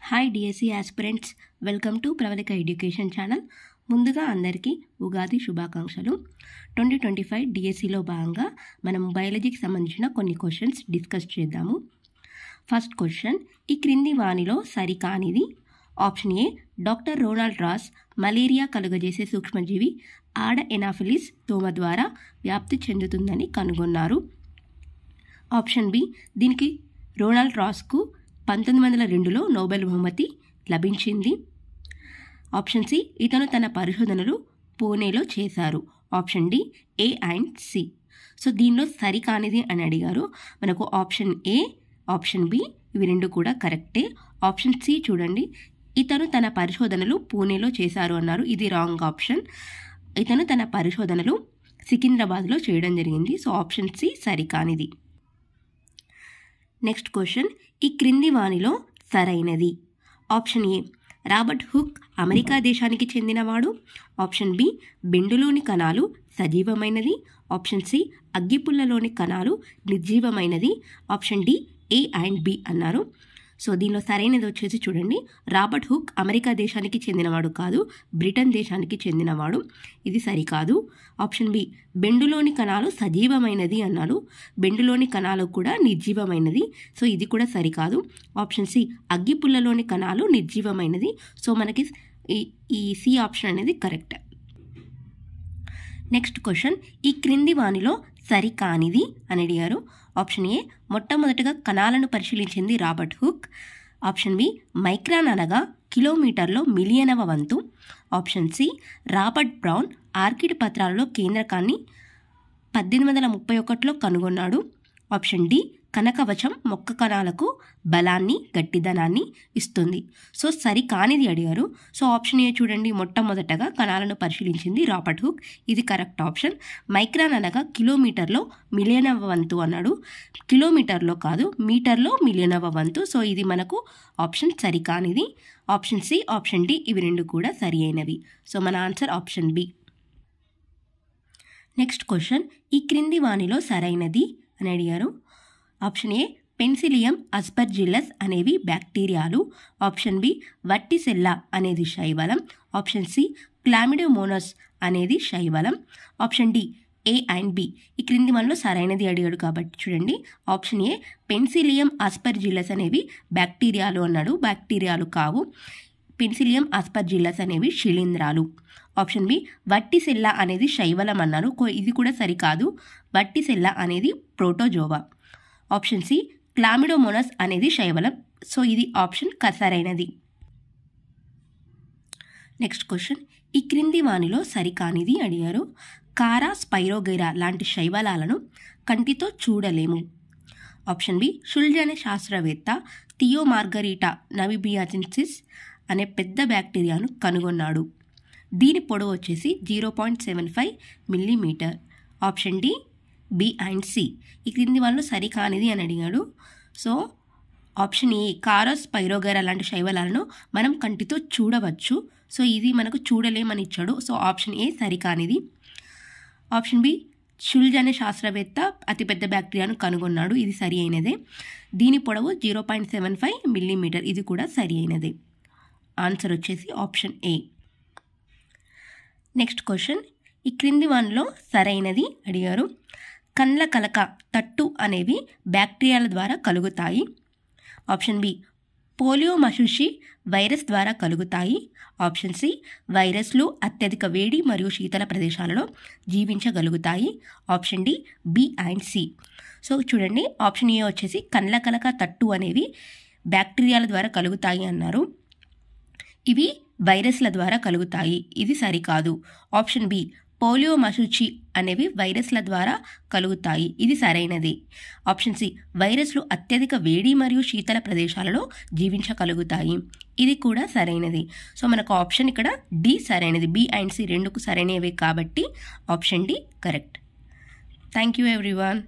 Hi DSC aspirants, welcome to Pravallika education channel. ముందుగా అందరికీ ఉగాది శుభాకాంక్షలు. 2025 డిఎస్సిలో భాగంగా మనం బయాలజీకి సంబంధించిన కొన్ని క్వశ్చన్స్ డిస్కస్ చేద్దాము. ఫస్ట్ క్వశ్చన్, ఈ క్రింది వానిలో సరికానిది. Option A, doctor Ronald Ross malaria కలుగజేసే సూక్ష్మజీవి ఆడ ఎనాఫిలిస్ దోమ ద్వారా వ్యాప్తి చెందుతుందని కనుగొన్నారు. ఆప్షన్ బి, దీనికి రోనాల్డ్ రాస్కు 1902లో నోబెల్ బహుమతి లభించింది. ఆప్షన్ సి, ఇతను తన పరిశోధనలు పూణేలో చేశారు. Option D, A and C. So దీనిలో సరికానిది అని అడిగారు. మనకు ఆప్షన్ ఏ, ఆప్షన్ బి ఇవి రెండు కూడా కరెక్టే. ఆప్షన్ సి చూడండి, ఇతను తన పరిశోధనలు పూణేలో చేశారు అన్నారు. ఇది రాంగ్ ఆప్షన్. ఇతను తన పరిశోధనలు సికింద్రాబాద్లో చేయడం జరిగింది. సో ఆప్షన్ సి సరికానిది. నెక్స్ట్ క్వశ్చన్, ఈ క్రింది వానిలో సరైనది. Option A, Robert Hooke America దేశానికి చెందినవాడు. ఆప్షన్ బి, బెండులోని కణాలు సజీవమైనది. ఆప్షన్ సి, అగ్గిపుల్లలోని కణాలు నిర్జీవమైనది. Option D, A and B అన్నారు. సో దీనిలో సరైనది వచ్చేసి చూడండి, రాబర్ట్ హుక్ అమెరికా దేశానికి చెందినవాడు కాదు, బ్రిటన్ దేశానికి చెందినవాడు. ఇది సరికాదు. ఆప్షన్ బి, బెండులోని కణాలు సజీవమైనది అన్నారు. బెండులోని కణాలు కూడా నిర్జీవమైనది. సో ఇది కూడా సరికాదు. ఆప్షన్ సి, అగ్గిపుల్లలోని కణాలు నిర్జీవమైనది. సో మనకి ఈ సి ఆప్షన్ అనేది కరెక్ట్. నెక్స్ట్ క్వశ్చన్, ఈ క్రింది వానిలో సరికానిది అని అడిగారు. ఆప్షన్ ఏ, మొట్టమొదటిగా కణాలను పరిశీలించింది Robert Hooke. Option B, micron అనగా కిలోమీటర్లో మిలియనవ వంతు. Option C, Robert Brown orchid పత్రాలలో కేంద్రకాన్ని 1831లో కనుగొన్నాడు. ఆప్షన్ డి, కనకవచం మొక్క కణాలకు బలాన్ని గట్టిదనాన్ని ఇస్తుంది. సో సరికానిది అడిగారు. సో ఆప్షన్ ఏ చూడండి, మొట్టమొదటగా కణాలను పరిశీలించింది రాబర్ట్ హుక్. ఇది కరెక్ట్ ఆప్షన్. మైక్రాన్ అనగా కిలోమీటర్లో మిలియనవ వంతు అన్నాడు. కిలోమీటర్లో కాదు, మీటర్లో మిలియనవ వంతు. సో ఇది మనకు ఆప్షన్ సరికానిది. ఆప్షన్ సి, ఆప్షన్ డి ఇవి రెండు కూడా సరి అయినవి. సో మన answer option B. Next question, ఈ క్రింది వానిలో సరైనది అని అడిగారు. ఆప్షన్ ఏ, పెన్సిలియం అస్పర్జిల్లస్ అనేవి బ్యాక్టీరియాలు. ఆప్షన్ బి, వర్టిసెల్లా అనేది శైవలం. ఆప్షన్ సి, క్లామిడోమోనాస్ అనేది శైవలం. Option D, A and B. ఈ క్రింది మనలో సరైనది అడిగాడు కాబట్టి చూడండి, ఆప్షన్ ఏ, పెన్సిలియం అస్పర్జిల్లస్ అనేవి బ్యాక్టీరియాలు అన్నాడు. బ్యాక్టీరియాలు కావు. పెన్సిలియం అస్పర్జిల్లస్ అనేవి శిలీంధ్రాలు. ఆప్షన్ బి, వర్టిసెల్లా అనేది శైవలం అన్నారు. ఇది కూడా సరికాదు. వర్టిసెల్లా అనేది ప్రోటోజోవా. ఆప్షన్ సి, క్లామిడోమోనాస్ అనేది శైవలం. సో ఇది ఆప్షన్ సరైనది. నెక్స్ట్ క్వశ్చన్, ఈ క్రింది వానిలో సరికానిది అడిగారు. కారా స్పైరోగైరా లాంటి శైవలాలను కంటితో చూడలేము. ఆప్షన్ బి, షుల్జ్ అనే శాస్త్రవేత్త థియో మార్గరీటా నవిబియాజెన్సిస్ అనే పెద్ద బ్యాక్టీరియాను కనుగొన్నాడు. దీని పొడవు వచ్చేసి 0.75 millimetre. Option D, B and C. ఈ క్రింది వాళ్ళు సరికానిది అని అడిగాడు. సో ఆప్షన్ ఏ, కారస్ స్పైరోగైరా లాంటి శైవలాలను మనం కంటితో చూడవచ్చు. సో ఇది మనకు చూడలేమని ఇచ్చాడు. సో ఆప్షన్ ఏ సరికానిది. ఆప్షన్ బి, షుల్జ్ అనే శాస్త్రవేత్త అతిపెద్ద బ్యాక్టీరియాను కనుగొన్నాడు. ఇది సరి అయినదే. దీని పొడవు 0.75 మిల్లీమీటర్. ఇది కూడా సరి అయినదే. ఆన్సర్ వచ్చేసి ఆప్షన్ ఏ. నెక్స్ట్ క్వశ్చన్, ఈ క్రింది వానిలో సరైనది అడిగారు. కండ్ల కలక తట్టు అనేవి బ్యాక్టీరియాల ద్వారా కలుగుతాయి. ఆప్షన్ బి, పోలియో మశుషి వైరస్ ద్వారా కలుగుతాయి. ఆప్షన్ సి, వైరస్లు అత్యధిక వేడి మరియు శీతల ప్రదేశాలలో జీవించగలుగుతాయి. Option D, B and C. So చూడండి, ఆప్షన్ ఏ వచ్చేసి కండ్ల కలక తట్టు అనేవి బ్యాక్టీరియాల ద్వారా కలుగుతాయి అన్నారు. ఇవి వైరస్ల ద్వారా కలుగుతాయి. ఇది సరికాదు. ఆప్షన్ బి, పోలియో మశుచి అనేవి వైరస్ల ద్వారా కలుగుతాయి. ఇది సరైనది. ఆప్షన్ సి, వైరస్లు అత్యధిక వేడి మరియు శీతల ప్రదేశాలలో జీవించగలుగుతాయి. ఇది కూడా సరైనది. సో మనకు ఆప్షన్ ఇక్కడ డి సరైనది. బి అండ్ సి రెండుకు సరైనవే కాబట్టి option D correct. Thank you everyone.